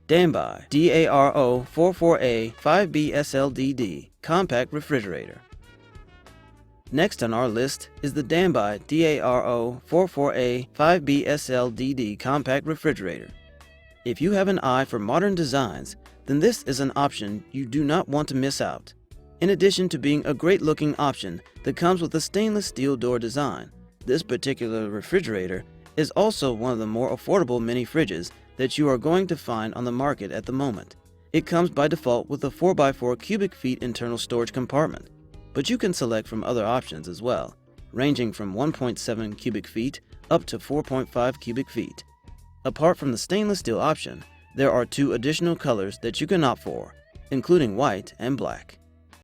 Danbuy DARO44A 5B Compact Refrigerator. Next on our list is the Danbuy DARO44A 5B Compact Refrigerator. If you have an eye for modern designs, then this is an option you do not want to miss out. In addition to being a great-looking option that comes with a stainless steel door design, this particular refrigerator is also one of the more affordable mini fridges that you are going to find on the market at the moment. It comes by default with a 4x4 cubic feet internal storage compartment, but you can select from other options as well, ranging from 1.7 cubic feet up to 4.5 cubic feet. Apart from the stainless steel option, there are two additional colors that you can opt for, including white and black.